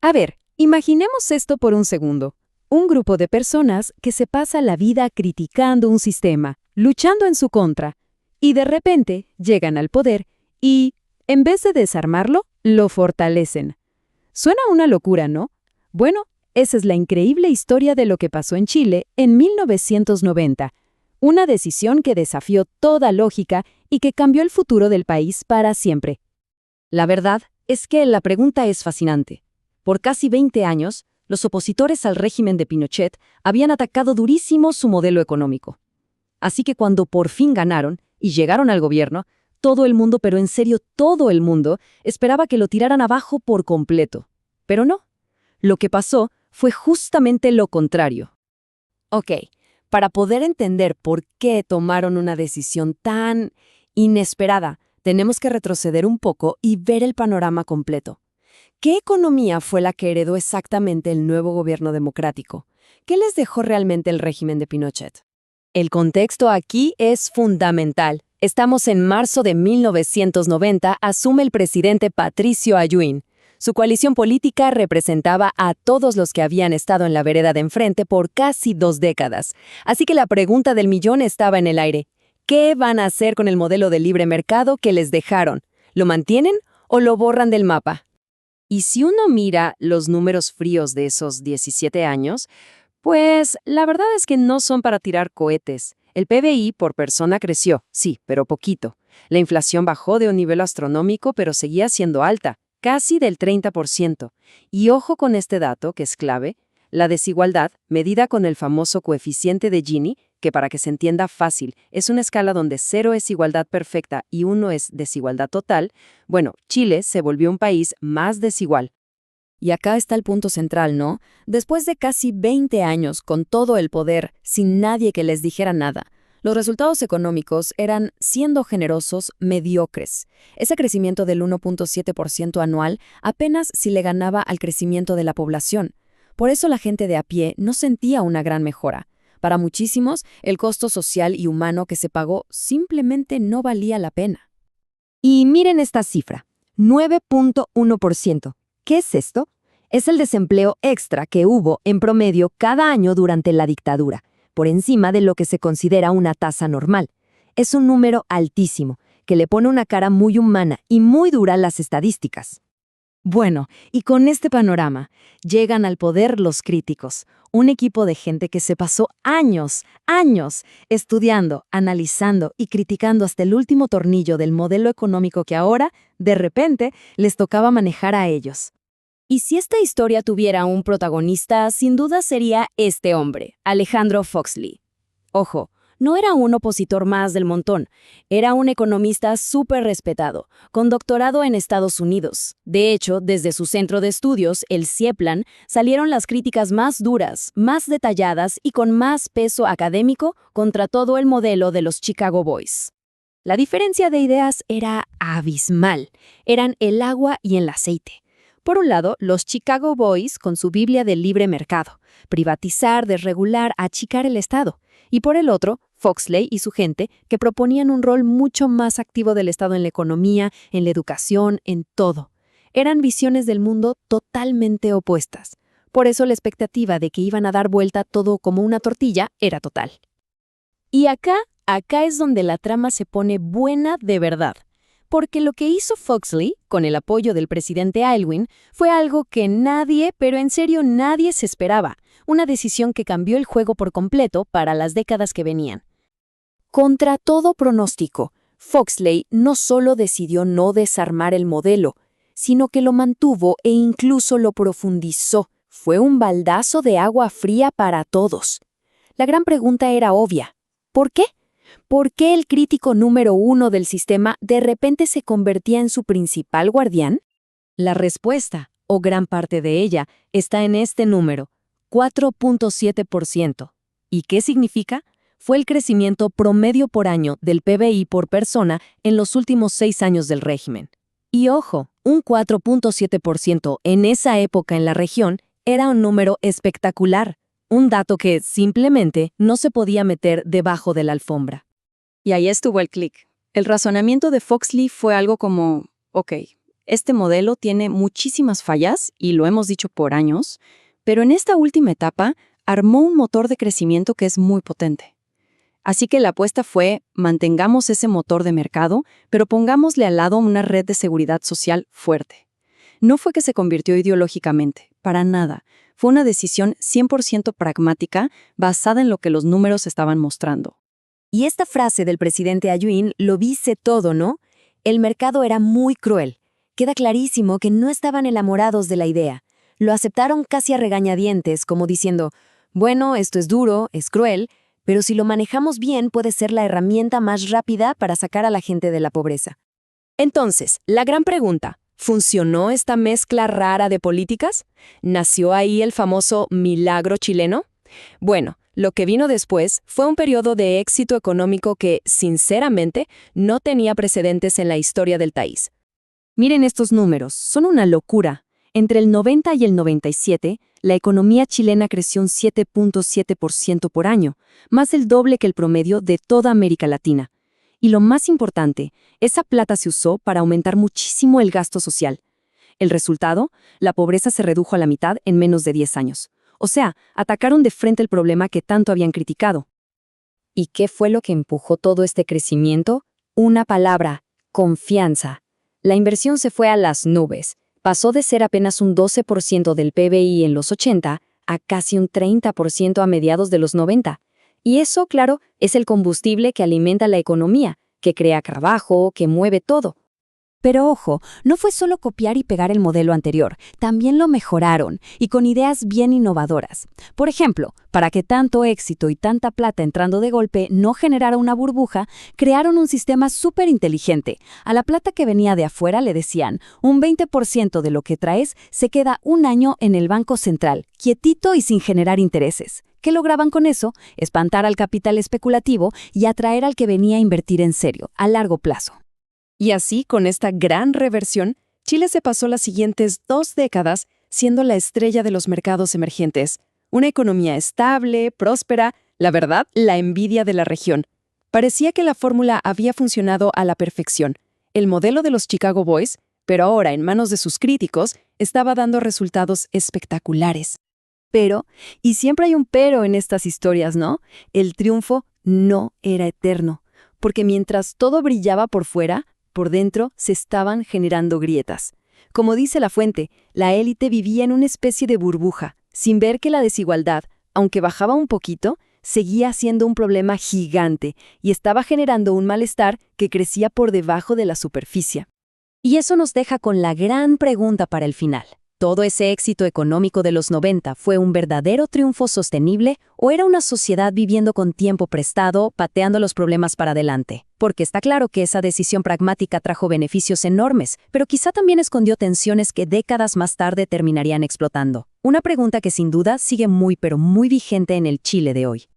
A ver, imaginemos esto por un segundo. Un grupo de personas que se pasa la vida criticando un sistema, luchando en su contra, y de repente llegan al poder y, en vez de desarmarlo, lo fortalecen. Suena una locura, ¿no? Bueno, esa es la increíble historia de lo que pasó en Chile en 1990. Una decisión que desafió toda lógica y que cambió el futuro del país para siempre. La verdad es que la pregunta es fascinante. Por casi 20 años, los opositores al régimen de Pinochet habían atacado durísimo su modelo económico. Así que cuando por fin ganaron y llegaron al gobierno, todo el mundo, pero en serio todo el mundo, esperaba que lo tiraran abajo por completo. Pero no. Lo que pasó fue justamente lo contrario. Ok, para poder entender por qué tomaron una decisión tan inesperada, tenemos que retroceder un poco y ver el panorama completo. ¿Qué economía fue la que heredó exactamente el nuevo gobierno democrático? ¿Qué les dejó realmente el régimen de Pinochet? El contexto aquí es fundamental. Estamos en marzo de 1990, asume el presidente Patricio Aylwin. Su coalición política representaba a todos los que habían estado en la vereda de enfrente por casi 2 décadas. Así que la pregunta del millón estaba en el aire. ¿Qué van a hacer con el modelo de libre mercado que les dejaron? ¿Lo mantienen o lo borran del mapa? Y si uno mira los números fríos de esos 17 años, pues la verdad es que no son para tirar cohetes. El PBI por persona creció, sí, pero poquito. La inflación bajó de un nivel astronómico, pero seguía siendo alta, casi del 30%. Y ojo con este dato, que es clave, la desigualdad, medida con el famoso coeficiente de Gini, que para que se entienda fácil, es una escala donde 0 es igualdad perfecta y 1 es desigualdad total. Bueno, Chile se volvió un país más desigual. Y acá está el punto central, ¿no? Después de casi 20 años con todo el poder, sin nadie que les dijera nada, los resultados económicos eran, siendo generosos, mediocres. Ese crecimiento del 1.7% anual apenas si le ganaba al crecimiento de la población. Por eso la gente de a pie no sentía una gran mejora. Para muchísimos, el costo social y humano que se pagó simplemente no valía la pena. Y miren esta cifra, 9.1%. ¿Qué es esto? Es el desempleo extra que hubo en promedio cada año durante la dictadura, por encima de lo que se considera una tasa normal. Es un número altísimo, que le pone una cara muy humana y muy dura a las estadísticas. Bueno, y con este panorama, llegan al poder los críticos, un equipo de gente que se pasó años estudiando, analizando y criticando hasta el último tornillo del modelo económico que ahora, de repente, les tocaba manejar a ellos. Y si esta historia tuviera un protagonista, sin duda sería este hombre, Alejandro Foxley. Ojo, no era un opositor más del montón, era un economista súper respetado, con doctorado en Estados Unidos. De hecho, desde su centro de estudios, el CIEPLAN, salieron las críticas más duras, más detalladas y con más peso académico contra todo el modelo de los Chicago Boys. La diferencia de ideas era abismal, eran el agua y el aceite. Por un lado, los Chicago Boys con su Biblia del libre mercado, privatizar, desregular, achicar el Estado. Y por el otro, Foxley y su gente, que proponían un rol mucho más activo del Estado en la economía, en la educación, en todo. Eran visiones del mundo totalmente opuestas. Por eso la expectativa de que iban a dar vuelta todo como una tortilla era total. Y acá es donde la trama se pone buena de verdad. Porque lo que hizo Foxley, con el apoyo del presidente Aylwin, fue algo que nadie, pero en serio nadie se esperaba. Una decisión que cambió el juego por completo para las décadas que venían. Contra todo pronóstico, Foxley no solo decidió no desarmar el modelo, sino que lo mantuvo e incluso lo profundizó. Fue un baldazo de agua fría para todos. La gran pregunta era obvia. ¿Por qué? ¿Por qué el crítico número 1 del sistema de repente se convertía en su principal guardián? La respuesta, o gran parte de ella, está en este número, 4.7%. ¿Y qué significa? Fue el crecimiento promedio por año del PBI por persona en los últimos 6 años del régimen. Y ojo, un 4.7% en esa época en la región era un número espectacular. Un dato que simplemente no se podía meter debajo de la alfombra. Y ahí estuvo el clic. El razonamiento de Foxley fue algo como, ok, Este modelo tiene muchísimas fallas, y lo hemos dicho por años, pero en esta última etapa armó un motor de crecimiento que es muy potente. Así que la apuesta fue, mantengamos ese motor de mercado, pero pongámosle al lado una red de seguridad social fuerte. No fue que se convirtió ideológicamente, para nada. Fue una decisión 100% pragmática, basada en lo que los números estaban mostrando. Y esta frase del presidente Ayuin lo dice todo, ¿no? El mercado era muy cruel. Queda clarísimo que no estaban enamorados de la idea. Lo aceptaron casi a regañadientes, como diciendo, bueno, esto es duro, es cruel, pero si lo manejamos bien puede ser la herramienta más rápida para sacar a la gente de la pobreza. Entonces, la gran pregunta, ¿funcionó esta mezcla rara de políticas? ¿Nació ahí el famoso milagro chileno? Bueno, lo que vino después fue un periodo de éxito económico que, sinceramente, no tenía precedentes en la historia del país. Miren estos números, son una locura. Entre el 90 y el 97, la economía chilena creció un 7.7% por año, más del doble que el promedio de toda América Latina. Y lo más importante, esa plata se usó para aumentar muchísimo el gasto social. El resultado, la pobreza se redujo a la mitad en menos de 10 años. O sea, atacaron de frente el problema que tanto habían criticado. ¿Y qué fue lo que empujó todo este crecimiento? Una palabra, confianza. La inversión se fue a las nubes. Pasó de ser apenas un 12% del PBI en los 80 a casi un 30% a mediados de los 90. Y eso, claro, es el combustible que alimenta la economía, que crea trabajo, que mueve todo. Pero ojo, no fue solo copiar y pegar el modelo anterior, también lo mejoraron, y con ideas bien innovadoras. Por ejemplo, para que tanto éxito y tanta plata entrando de golpe no generara una burbuja, crearon un sistema súper inteligente. A la plata que venía de afuera le decían, un 20% de lo que traes se queda un año en el Banco Central, quietito y sin generar intereses. ¿Qué lograban con eso? Espantar al capital especulativo y atraer al que venía a invertir en serio, a largo plazo. Y así, con esta gran reversión, Chile se pasó las siguientes 2 décadas siendo la estrella de los mercados emergentes. Una economía estable, próspera, la verdad, la envidia de la región. Parecía que la fórmula había funcionado a la perfección. El modelo de los Chicago Boys, pero ahora en manos de sus críticos, estaba dando resultados espectaculares. Pero, y siempre hay un pero en estas historias, ¿no? El triunfo no era eterno, porque mientras todo brillaba por fuera, por dentro se estaban generando grietas. Como dice la fuente, la élite vivía en una especie de burbuja, sin ver que la desigualdad, aunque bajaba un poquito, seguía siendo un problema gigante y estaba generando un malestar que crecía por debajo de la superficie. Y eso nos deja con la gran pregunta para el final. ¿Todo ese éxito económico de los 90 fue un verdadero triunfo sostenible o era una sociedad viviendo con tiempo prestado, pateando los problemas para adelante? Porque está claro que esa decisión pragmática trajo beneficios enormes, pero quizá también escondió tensiones que décadas más tarde terminarían explotando. Una pregunta que sin duda sigue muy pero muy vigente en el Chile de hoy.